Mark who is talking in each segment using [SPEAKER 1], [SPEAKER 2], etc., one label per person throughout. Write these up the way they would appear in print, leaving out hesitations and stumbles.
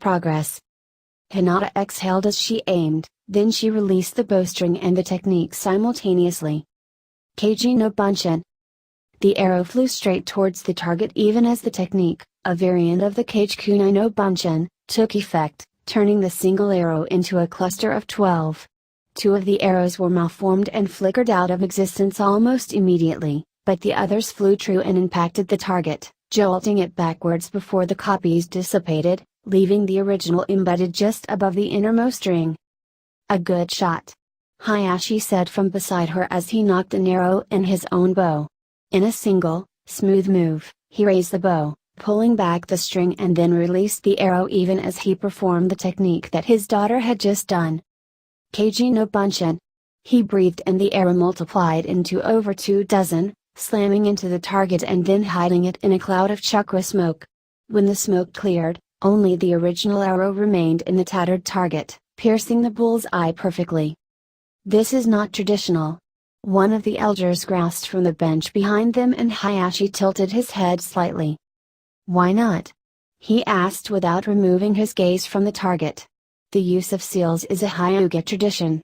[SPEAKER 1] progress. Hinata exhaled as she aimed, then she released the bowstring and the technique simultaneously. Keiji no Bunshin. The arrow flew straight towards the target even as the technique, a variant of the Keiji kunai no Bunshin, took effect, turning the single arrow into a cluster of 12. 2 of the arrows were malformed and flickered out of existence almost immediately, but the others flew true and impacted the target, jolting it backwards before the copies dissipated, leaving the original embedded just above the innermost ring. A good shot. Hayashi said from beside her as he nocked an arrow in his own bow. In a single, smooth move, he raised the bow, pulling back the string and then released the arrow even as he performed the technique that his daughter had just done. Keiji no Bunshin. He breathed and the arrow multiplied into over 24, slamming into the target and then hiding it in a cloud of chakra smoke. When the smoke cleared, only the original arrow remained in the tattered target, piercing the bull's eye perfectly. This is not traditional. One of the elders groused from the bench behind them and Hayashi tilted his head slightly. Why not? He asked without removing his gaze from the target. The use of seals is a Hyuga tradition.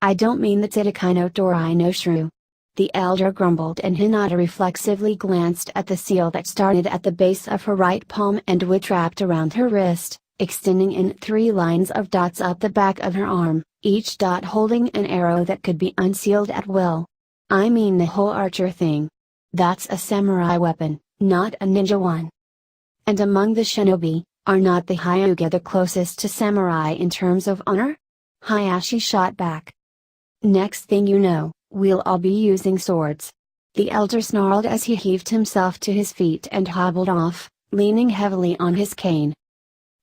[SPEAKER 1] I don't mean the Tsutokai no Torai no Shrew. The elder grumbled and Hinata reflexively glanced at the seal that started at the base of her right palm and which wrapped around her wrist, extending in 3 lines of dots up the back of her arm, each dot holding an arrow that could be unsealed at will. I mean the whole archer thing. That's a samurai weapon, not a ninja one. And among the shinobi, are not the Hyuga the closest to samurai in terms of honor? Hayashi shot back. Next thing you know, we'll all be using swords. The elder snarled as he heaved himself to his feet and hobbled off, leaning heavily on his cane.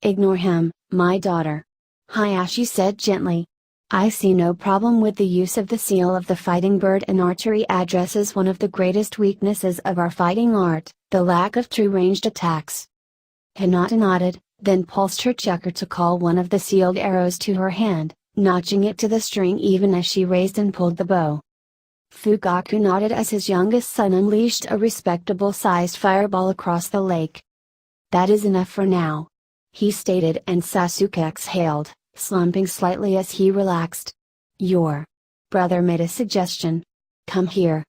[SPEAKER 1] Ignore him, my daughter. Hayashi said gently. I see no problem with the use of the seal of the fighting bird, and archery addresses one of the greatest weaknesses of our fighting art, the lack of true ranged attacks. Hinata nodded, then pulsed her chakra to call one of the sealed arrows to her hand, notching it to the string even as she raised and pulled the bow. Fugaku nodded as his youngest son unleashed a respectable-sized fireball across the lake. That is enough for now, he stated, and Sasuke exhaled, slumping slightly as he relaxed. Your brother made a suggestion. Come here.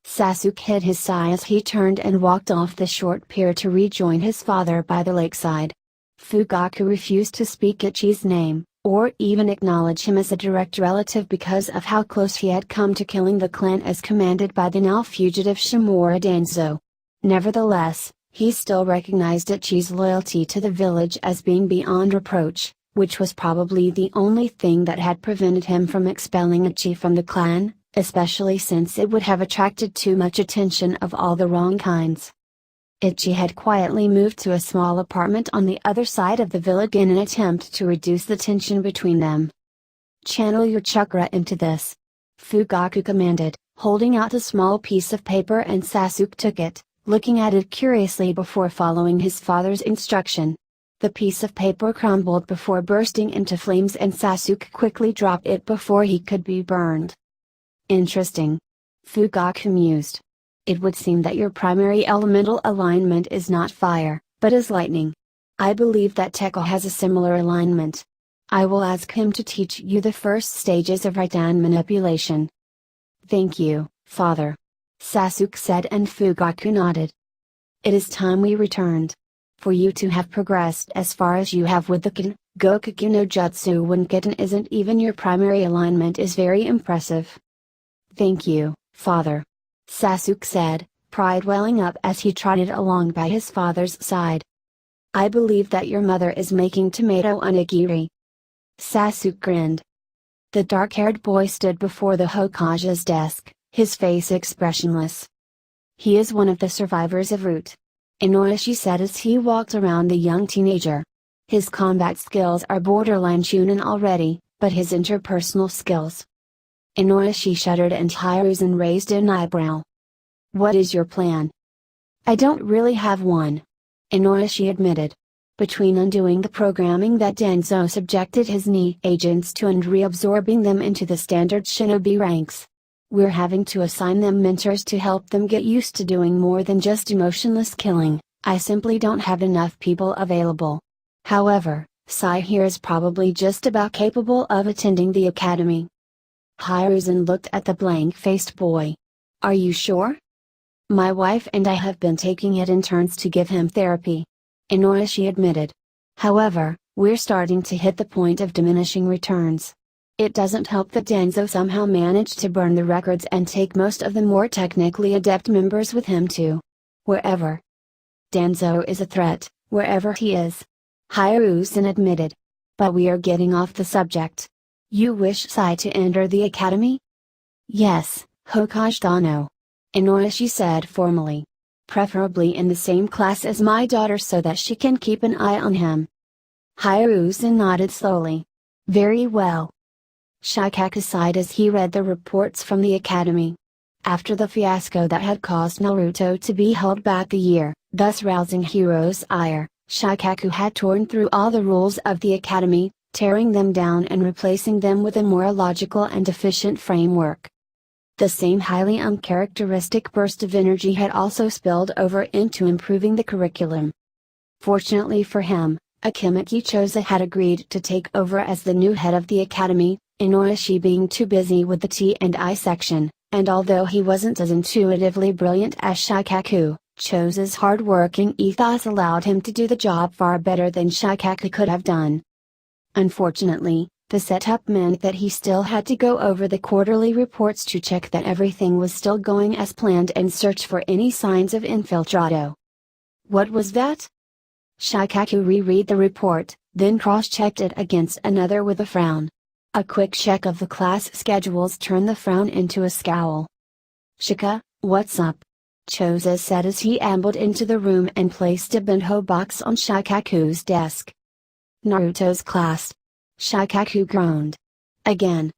[SPEAKER 1] Sasuke hid his sigh as he turned and walked off the short pier to rejoin his father by the lakeside. Fugaku refused to speak Ichi's name, or even acknowledge him as a direct relative because of how close he had come to killing the clan as commanded by the now fugitive Shimura Danzo. Nevertheless, he still recognized Ichi's loyalty to the village as being beyond reproach, which was probably the only thing that had prevented him from expelling Ichi from the clan, especially since it would have attracted too much attention of all the wrong kinds. Ichi had quietly moved to a small apartment on the other side of the village in an attempt to reduce the tension between them. Channel your chakra into this, Fugaku commanded, holding out a small piece of paper, and Sasuke took it, looking at it curiously before following his father's instruction. The piece of paper crumbled before bursting into flames and Sasuke quickly dropped it before he could be burned. Interesting. Fugaku mused. It would seem that your primary elemental alignment is not fire, but is lightning. I believe that Tekka has a similar alignment. I will ask him to teach you the first stages of Raiden manipulation. Thank you, father, Sasuke said, and Fugaku nodded. It is time we returned. For you to have progressed as far as you have with the Gokaku no Jutsu Wankiten isn't even your primary alignment is very impressive. Thank you, father, Sasuke said, pride welling up as he trotted along by his father's side. I believe that your mother is making tomato onigiri. Sasuke grinned. The dark-haired boy stood before the Hokage's desk, his face expressionless. He is one of the survivors of Root, Inoishi said as he walked around the young teenager. His combat skills are borderline Chunin already, but his interpersonal skills. Inoishi shuddered and Hiruzen raised an eyebrow. What is your plan? I don't really have one, Inoishi admitted. Between undoing the programming that Danzo subjected his NI agents to and reabsorbing them into the standard shinobi ranks, we're having to assign them mentors to help them get used to doing more than just emotionless killing. I simply don't have enough people available. However, Sai here is probably just about capable of attending the academy. Hiruzen looked at the blank-faced boy. Are you sure? My wife and I have been taking it in turns to give him therapy. Inoishi admitted. However, we're starting to hit the point of diminishing returns. It doesn't help that Danzo somehow managed to burn the records and take most of the more technically adept members with him too. Wherever. Danzo is a threat, wherever he is. Hiruzen admitted. But we are getting off the subject. You wish Sai to enter the academy? Yes, Hokage Dano. Inoishi said formally. Preferably in the same class as my daughter so that she can keep an eye on him. Hiruzen nodded slowly. Very well. Shikaku sighed as he read the reports from the academy. After the fiasco that had caused Naruto to be held back a year, thus rousing Hiro's ire, Shikaku had torn through all the rules of the academy, tearing them down and replacing them with a more logical and efficient framework. The same highly uncharacteristic burst of energy had also spilled over into improving the curriculum. Fortunately for him, Akimaki Choza had agreed to take over as the new head of the academy, Inoishi being too busy with the T&I section, and although he wasn't as intuitively brilliant as Shikaku, Choza's hard-working ethos allowed him to do the job far better than Shikaku could have done. Unfortunately, the setup meant that he still had to go over the quarterly reports to check that everything was still going as planned and search for any signs of infiltrato. What was that? Shikaku reread the report, then cross-checked it against another with a frown. A quick check of the class schedules turned the frown into a scowl. Shika, what's up? Choza said as he ambled into the room and placed a bento box on Shikaku's desk. Naruto's class. Shikaku groaned. Again.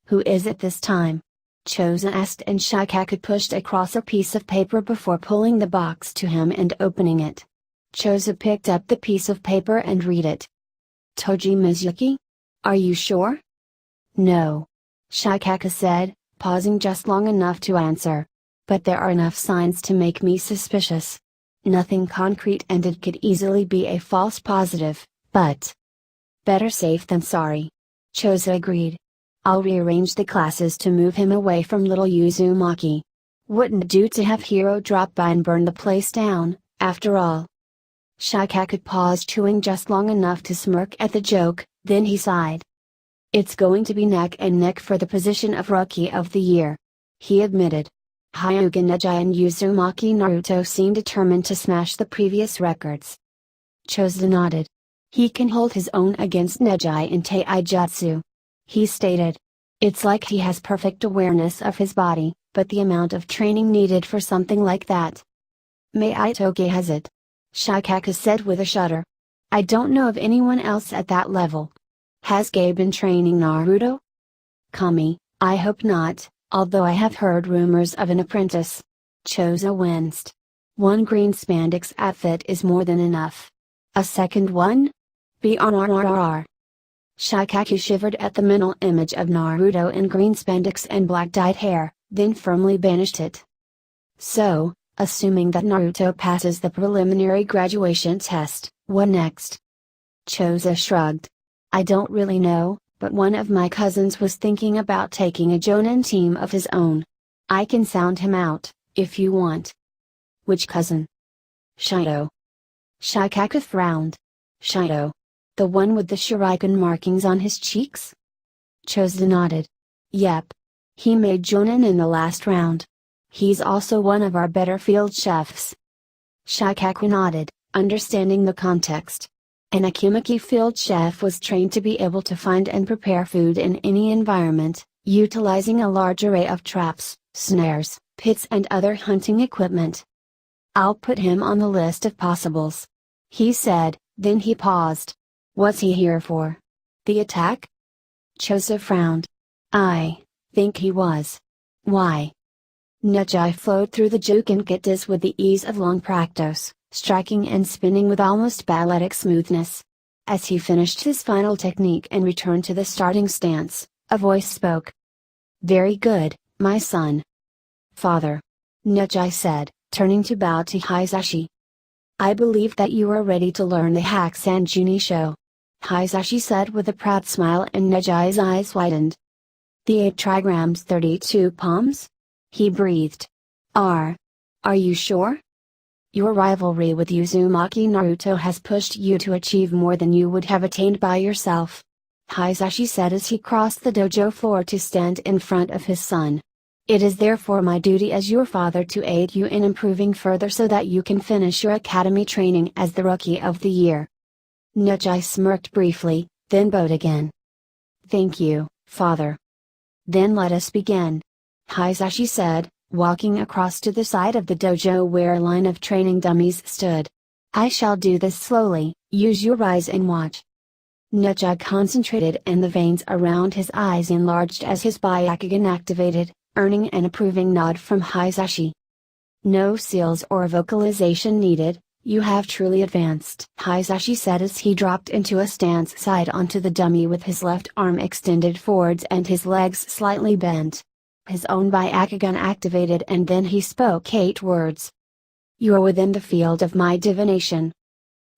[SPEAKER 1] Who is it this time? Choza asked and Shikaku pushed across a piece of paper before pulling the box to him and opening it. Choza picked up the piece of paper and read it. Toji Mizuki? Are you sure? No. Shikaku said, pausing just long enough to answer. But there are enough signs to make me suspicious. Nothing concrete and it could easily be a false positive, but better safe than sorry. Choza agreed. I'll rearrange the classes to move him away from little Uzumaki. Wouldn't do to have Hiro drop by and burn the place down, after all. Shikaku paused, chewing just long enough to smirk at the joke, then he sighed. It's going to be neck and neck for the position of Rookie of the Year. He admitted. Hyuga Neji and Uzumaki Naruto seemed determined to smash the previous records. Choza nodded. He can hold his own against Neji in Taijutsu. He stated. It's like he has perfect awareness of his body, but the amount of training needed for something like that. Itoge has it. Shikaku said with a shudder. I don't know of anyone else at that level. Has Gai been training Naruto? Kami, I hope not, although I have heard rumors of an apprentice. Choza winced. One green spandex outfit is more than enough. A second one? Brrrr. Shikaku shivered at the mental image of Naruto in green spandex and black dyed hair, then firmly banished it. So, assuming that Naruto passes the preliminary graduation test, what next? Choza shrugged. I don't really know, but one of my cousins was thinking about taking a Jonin team of his own. I can sound him out, if you want. Which cousin? Shido. Shikaku frowned. Shido. The one with the shuriken markings on his cheeks? Choza nodded. Yep. He made Jonin in the last round. He's also one of our better field chefs. Shikaku nodded, understanding the context. An Akimaki field chef was trained to be able to find and prepare food in any environment, utilizing a large array of traps, snares, pits and other hunting equipment. I'll put him on the list of possibles. He said, then he paused. What's he here for? The attack? Choza frowned. I think he was. Why? Neji flowed through the Jukenkitas with the ease of long practice, striking and spinning with almost balletic smoothness. As he finished his final technique and returned to the starting stance, a voice spoke. Very good, my son. Father. Neji said, turning to bow to Hisashi. I believe that you are ready to learn the Hakusan Junisho. Hisashi said with a proud smile, and Neji's eyes widened. The 8 trigrams 32 palms? He breathed. Are you sure? Your rivalry with Uzumaki Naruto has pushed you to achieve more than you would have attained by yourself. Hisashi said as he crossed the dojo floor to stand in front of his son. It is therefore my duty as your father to aid you in improving further so that you can finish your academy training as the Rookie of the Year. Neji smirked briefly, then bowed again. Thank you, father. Then let us begin. Hisashi said, walking across to the side of the dojo where a line of training dummies stood. I shall do this slowly, use your eyes and watch. Neji concentrated and the veins around his eyes enlarged as his Byakugan activated, earning an approving nod from Hisashi. No seals or vocalization needed, you have truly advanced, Hisashi said as he dropped into a stance side onto the dummy with his left arm extended forwards and his legs slightly bent. His own Byakugan activated and then he spoke 8 words. You are within the field of my divination.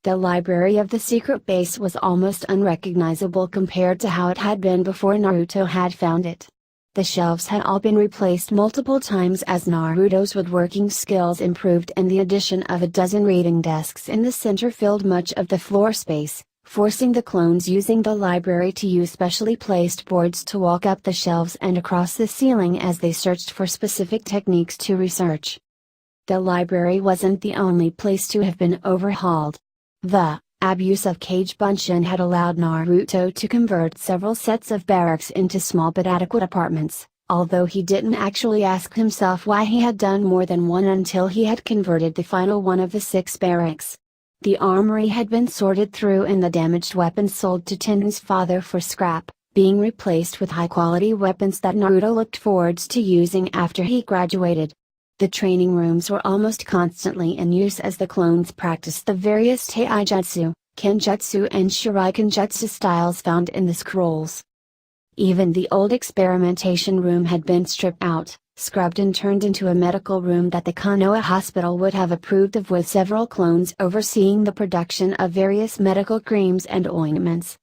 [SPEAKER 1] The library of the secret base was almost unrecognizable compared to how it had been before Naruto had found it. The shelves had all been replaced multiple times as Naruto's woodworking skills improved, and the addition of a dozen reading desks in the center filled much of the floor space, forcing the clones using the library to use specially placed boards to walk up the shelves and across the ceiling as they searched for specific techniques to research. The library wasn't the only place to have been overhauled. The abuse of Kage Bunshin had allowed Naruto to convert several sets of barracks into small but adequate apartments, although he didn't actually ask himself why he had done more than one until he had converted the final one of the 6 barracks. The armory had been sorted through and the damaged weapons sold to Tengen's father for scrap, being replaced with high-quality weapons that Naruto looked forwards to using after he graduated. The training rooms were almost constantly in use as the clones practiced the various Taijutsu, Kenjutsu and Shurikenjutsu styles found in the scrolls. Even the old experimentation room had been stripped out, scrubbed and turned into a medical room that the Konoha hospital would have approved of, with several clones overseeing the production of various medical creams and ointments.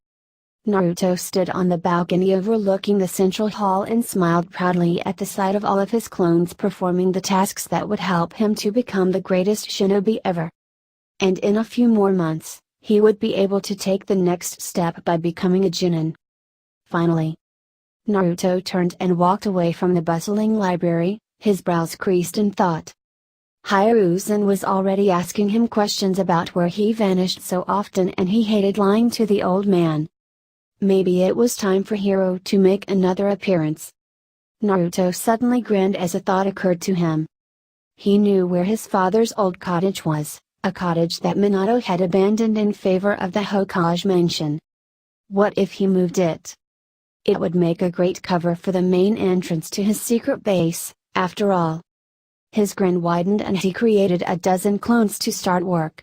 [SPEAKER 1] Naruto stood on the balcony overlooking the central hall and smiled proudly at the sight of all of his clones performing the tasks that would help him to become the greatest shinobi ever. And in a few more months, he would be able to take the next step by becoming a Chunin. Finally, Naruto turned and walked away from the bustling library, his brows creased in thought. Hiruzen was already asking him questions about where he vanished so often, and he hated lying to the old man. Maybe it was time for Hiro to make another appearance. Naruto suddenly grinned as a thought occurred to him. He knew where his father's old cottage was, a cottage that Minato had abandoned in favor of the Hokage mansion. What if he moved it? It would make a great cover for the main entrance to his secret base, after all. His grin widened and he created a dozen clones to start work.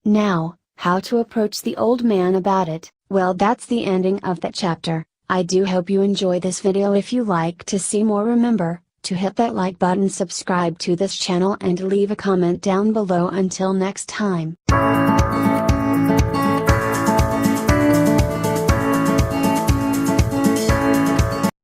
[SPEAKER 1] Now, how to approach the old man about it? Well, that's the ending of that chapter. I do hope you enjoy this video. If you like to see more, remember to hit that like button, subscribe to this channel and leave a comment down below. Until next time.